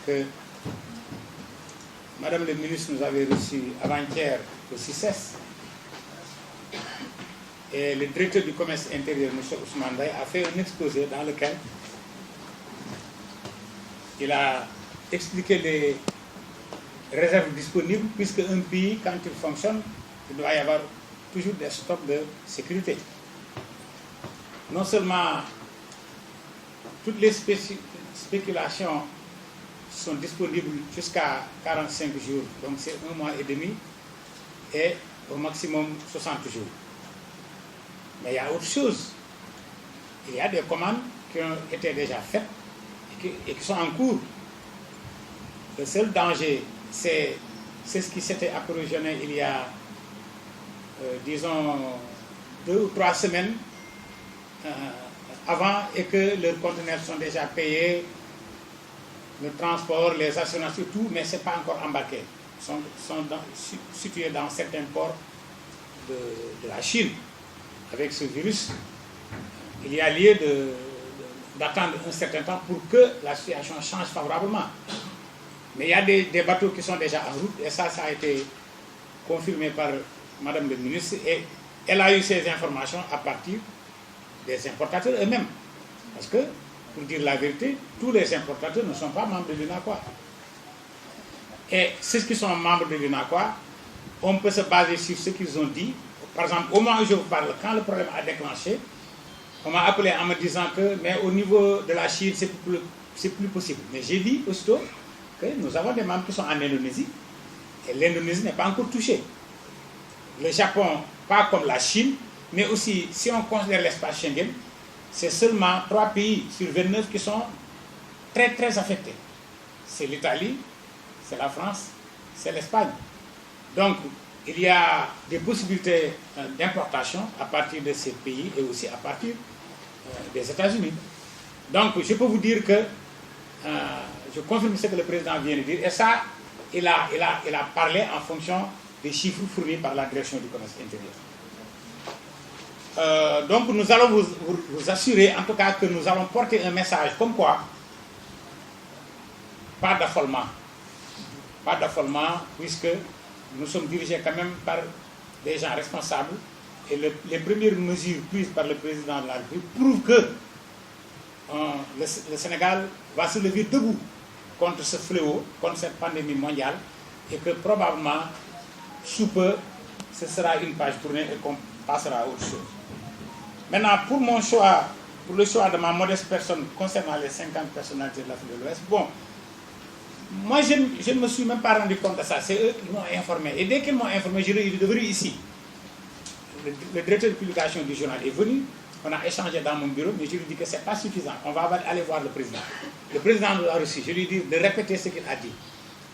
que Madame le ministre nous avait reçu avant-hier au CICES et le directeur du commerce intérieur, M. Ousmane Baye, a fait un exposé dans lequel il a expliqué les réserves disponibles, puisque un pays, quand il fonctionne, il doit y avoir toujours des stocks de sécurité. Non seulement toutes les spéculations sont disponibles jusqu'à 45 jours, donc c'est 1 mois et demi, et au maximum 60 jours. Mais il y a autre chose. Il y a des commandes qui ont été déjà faites et qui sont en cours. Le seul danger, c'est ce qui s'était approvisionné il y a, disons, 2 ou 3 semaines avant, et que leurs conteneurs sont déjà payés, le transport, les assurances et tout, mais ce n'est pas encore embarqué. Ils sont situés dans certains ports de la Chine. Avec ce virus, il y a lieu d'attendre un certain temps pour que la situation change favorablement. Mais il y a des bateaux qui sont déjà en route, et ça a été confirmé par Madame le ministre, et elle a eu ces informations à partir des importateurs eux-mêmes. Parce que, pour dire la vérité, tous les importateurs ne sont pas membres de l'UNACOIS. Et ceux qui sont membres de l'UNACOIS, on peut se baser sur ce qu'ils ont dit. Par exemple, au moment où je vous parle, quand le problème a déclenché, on m'a appelé en me disant que, mais au niveau de la Chine, c'est plus possible. Mais j'ai dit aussitôt que nous avons des membres qui sont en Indonésie, et l'Indonésie n'est pas encore touchée. Le Japon, pas comme la Chine, mais aussi, si on considère l'espace Schengen, c'est seulement 3 pays sur 29 qui sont très très affectés. C'est l'Italie, c'est la France, c'est l'Espagne. Donc, il y a des possibilités d'importation à partir de ces pays et aussi à partir des États-Unis. Donc, je peux vous dire que je confirme ce que le président vient de dire, et ça, il a parlé en fonction des chiffres fournis par la direction du commerce intérieur. Donc, nous allons vous assurer, en tout cas, que nous allons porter un message comme quoi, pas d'affolement. Pas d'affolement, puisque nous sommes dirigés quand même par des gens responsables, et les premières mesures prises par le président de la République prouvent que le Sénégal va se lever debout contre ce fléau, contre cette pandémie mondiale, et que probablement, sous peu, ce sera une page tournée et qu'on passera à autre chose. Maintenant, pour mon choix, pour le choix de ma modeste personne concernant les 50 personnalités de l'Afrique de l'Ouest, bon, moi je ne me suis même pas rendu compte de ça, c'est eux qui m'ont informé. Et dès qu'ils m'ont informé, je suis devenu ici. Le directeur de publication du journal est venu, on a échangé dans mon bureau, mais je lui ai dit que ce n'est pas suffisant, on va aller voir le président. Le président nous a reçu, je lui ai dit de répéter ce qu'il a dit.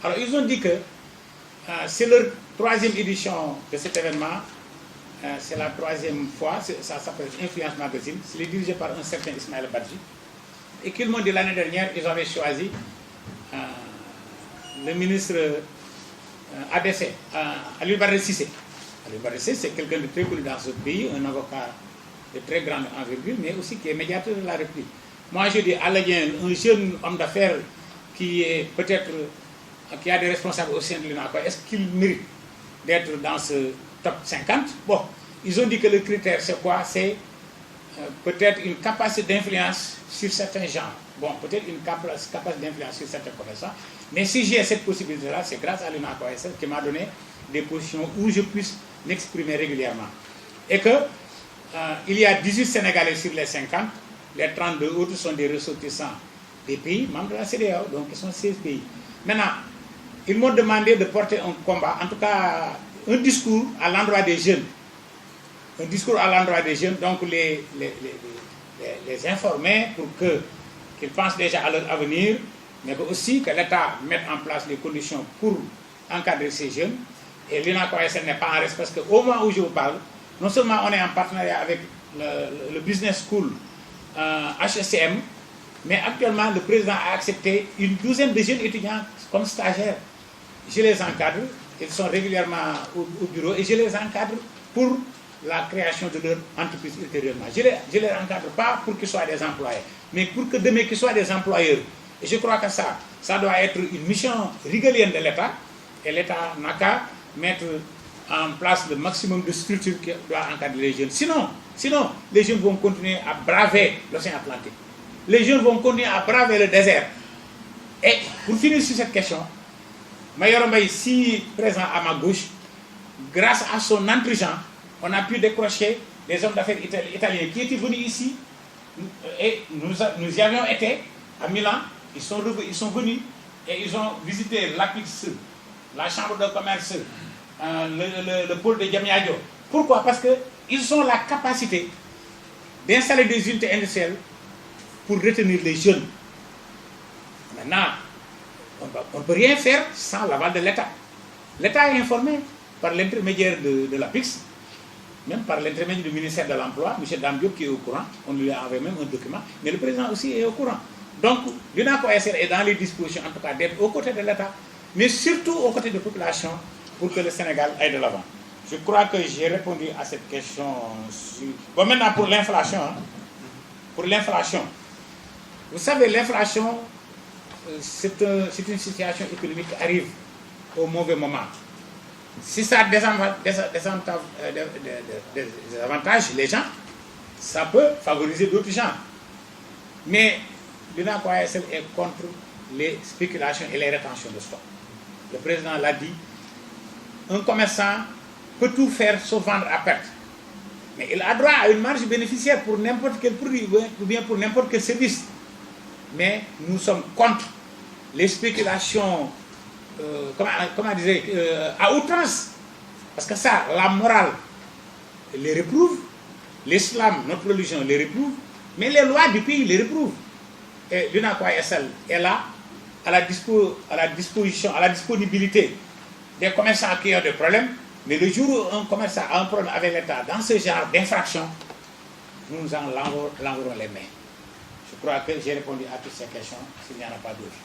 Alors ils ont dit que c'est leur 3e édition de cet événement, c'est la 3e fois, ça s'appelle Influence Magazine, c'est dirigé par un certain Ismaël Badji, et qu'ils m'ont dit l'année dernière, ils avaient choisi le ministre ADC, Aliou Badara Cissé. Aliou Badara Cissé, c'est quelqu'un de très connu dans ce pays, un avocat de très grande envergure, mais aussi qui est médiateur de la République. Moi, je dis Aladien, un jeune homme d'affaires qui est peut-être, qui a des responsables au sein de l'UNACOIS, est-ce qu'il mérite d'être dans ce top 50? Bon, ils ont dit que le critère, c'est quoi? C'est peut-être une capacité d'influence sur certains gens. Bon, peut-être une capacité d'influence sur certains commerçants. Mais si j'ai cette possibilité-là, c'est grâce à l'UNACOIS qui m'a donné des positions où je puisse m'exprimer régulièrement. Et que il y a 18 Sénégalais sur les 50, les 32 autres sont des ressortissants des pays membres de la CEDEAO, donc ils sont 16 pays. Maintenant, ils m'ont demandé de porter un combat, en tout cas un discours à l'endroit des jeunes. Un discours à l'endroit des jeunes, donc les informer pour qu'ils pensent déjà à leur avenir, mais aussi que l'État mette en place les conditions pour encadrer ces jeunes. Et l'UNACOIS n'est pas en reste, parce qu'au moment où je vous parle, non seulement on est en partenariat avec le Business School HECM, mais actuellement le président a accepté une douzaine de jeunes étudiants comme stagiaires. Je les encadre, ils sont régulièrement au bureau, et je les encadre pour la création de leur entreprise ultérieurement. Je ne les encadre pas pour qu'ils soient des employés, mais pour que demain qu'ils soient des employeurs. Et je crois que ça doit être une mission régalienne de l'État. Et l'État n'a qu'à mettre en place le maximum de structures qui doivent encadrer les jeunes. Sinon, les jeunes vont continuer à braver l'océan Atlantique. Les jeunes vont continuer à braver le désert. Et pour finir sur cette question, Mayoro Mbaye, si présent à ma gauche, grâce à son intelligence, on a pu décrocher des hommes d'affaires italiens qui étaient venus ici. Et nous y avions été à Milan. Ils sont venus et ils ont visité l'APIX, la chambre de commerce, le pôle de Diamniadio. Pourquoi? Parce qu'ils ont la capacité d'installer des unités industrielles pour retenir les jeunes. Maintenant, on ne peut rien faire sans l'aval de l'État. L'État est informé par l'intermédiaire de l'APIX, même par l'intermédiaire du ministère de l'Emploi, M. Dambio qui est au courant, on lui a envoyé même un document, mais le président aussi est au courant. Donc, l'UNACOSR est dans les dispositions, en tout cas, d'être aux côtés de l'État, mais surtout aux côtés de la population, pour que le Sénégal aille de l'avant. Je crois que j'ai répondu à cette question. Bon, maintenant, pour l'inflation. Pour l'inflation. Vous savez, l'inflation, c'est une situation économique qui arrive au mauvais moment. Si ça désavantage les gens, ça peut favoriser d'autres gens. Mais l'UNACOISL est contre les spéculations et les rétentions de stock. Le président l'a dit, un commerçant peut tout faire sauf vendre à perte. Mais il a droit à une marge bénéficiaire pour n'importe quel produit ou bien pour n'importe quel service. Mais nous sommes contre les spéculations, à outrance. Parce que ça, la morale les réprouve, l'islam, notre religion, les réprouve, mais les lois du pays les réprouvent. Et l'UNACOISL est là, à la disponibilité des commerçants qui ont des problèmes, mais le jour où un commerçant a un problème avec l'État dans ce genre d'infraction, nous en laverons les mains. Je crois que j'ai répondu à toutes ces questions, s'il n'y en a pas d'autres.